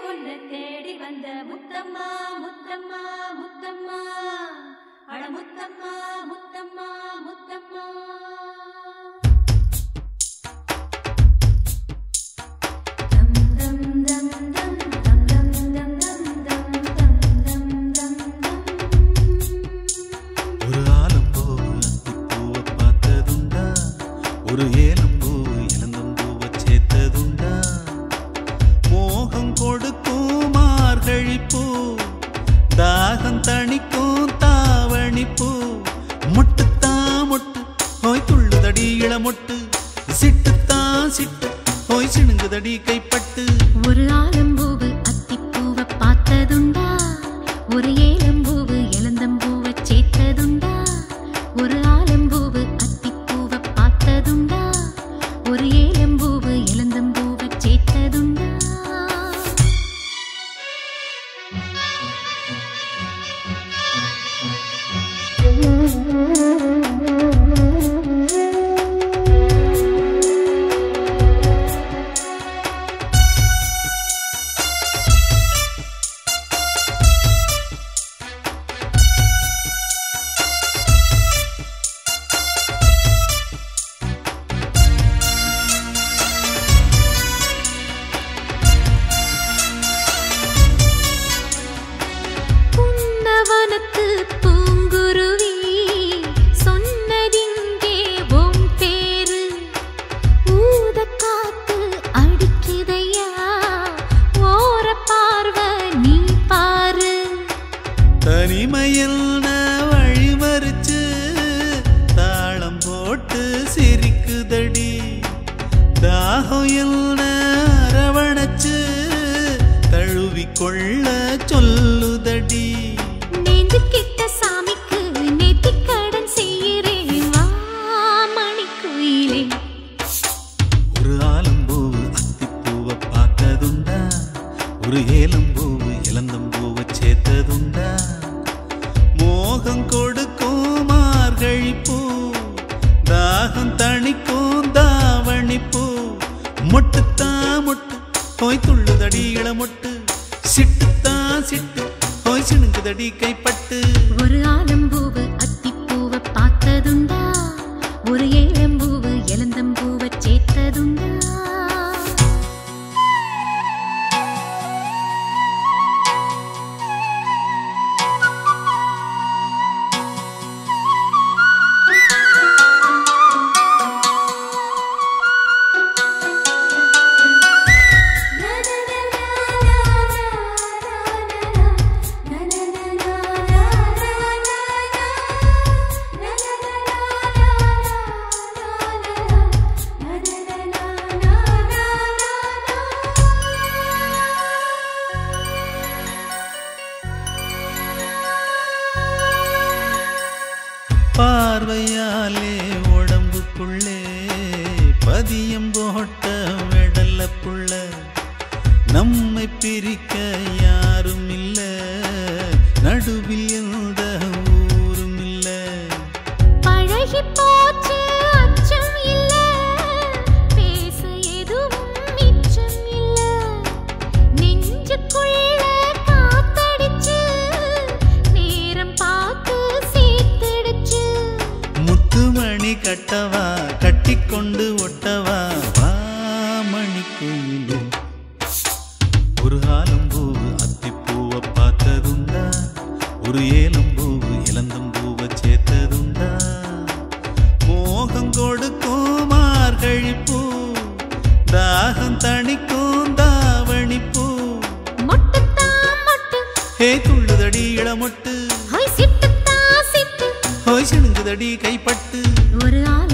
உன்னை தேடி வந்த முத்தம்மா முத்தம்மா முத்தம்மா அட முத்தம்மா முத்தம்மா முத்தம்மா ஒரு ஆலம்பூ அத்திப்பூவை பார்த்ததுண்டா ஒரு ஏலம்பூ இளந்தம்பூவை சேர்த்ததுண்டா மோகம் கொடுக்கும் மார்கழிப்பூ தாகம் தணிக்கும் தாவணிப்பூ மொட்டுத்தா மொட்டு ஹோய் துள்ளுதடி இளமொட்டு சிட்டுத்தா சிட்டு ஹோய் சிணுங்குதடி கைப்பட்டு ஒரு ஆலம்பூவு அத்திப்பூவை பார்த்ததுண்டா ஒரு ஏலம்பூவு இளந்தம்பூவை சேர்த்ததுண்டா ஒரு ஆலம்பூவு அத்திப்பூவை பார்த்ததுண்டா ஒரு ஏலம்பூவு இளந்தம்பூவை சேர்த்ததுண்டா புன்னவனத்து பூங்குருவி சொன்னதிங்கே உன் பேரு ஊதக் காத்து அடிக்குதையா ஓர பார்வை நீ பாரு தனிமையில் வழிமறிச்சு தாளம் போட்டு சிரிக்குதடி தாகம் என்ன அரவணைச்சு தழுவிக்கொள்ள சொல்லுதடி நேந்து கிட்ட சாமிக்கு நேத்திக்கடன் செய்கிறேன் வா மணிக்குயிலே ஒரு ஆலம்பூவு அத்திப்பூவை பார்த்ததுண்டா ஒரு ஏலம்பூவு இளந்தம்பூவை சேர்த்ததுண்டா மோகம் கொடுக்கும் மார்கழிப்பூ தாகம் தணிக்கும் தாவணிப்பூ மொட்டுத்தா மொட்டு ஹோய் துள்ளுதடி இளமொட்டு சிட்டுத்தா சிட்டு ஹோய் சிணுங்குதடி கைப்பட்டு ஒரு ஆலம்பூவு அத்திப்பூவை பார்த்ததுண்டா ஒரு ஏலம்பூவு இளந்தம்பூவை சேர்த்ததுண்டா பார்வையாலே உடம்புக்குள்ளே பதியம் போட்ட வெடல்ல புள்ள நம்மை பிரிக்க யாரும் இல்ல நடுவில் எந்த ஊரும் இல்ல பழகி போச்சு அச்சம் இல்ல பேச எதுவும் மிச்சம் இல்ல நெஞ்சுக்குள்ள காத்தடிச்சு நேரம் பார்த்து சேர்த்தடிச்சு முத்துமணி கட்டவா கட்டிக்கொண்டு ஒட்டவா வா மணிக்குயிலே ஒரு ஆலம்பூவு அத்திப்பூவை பார்த்ததுண்டா ஒரு ஏலம்பூவு இளந்தம்பூவை சேர்த்ததுண்டா மோகம் கொடுக்கும் மார்கழிப்பூ தாகம் தணிக்கும் தாவணிப்பூ மொட்டுத்தா மொட்டு ஹே துள்ளுதடி இளமொட்டு ஹோய் சிட்டுத்தா சிட்டு ஹோய் சிணுங்குதடி கைப்பட்டு ஒரு ஆல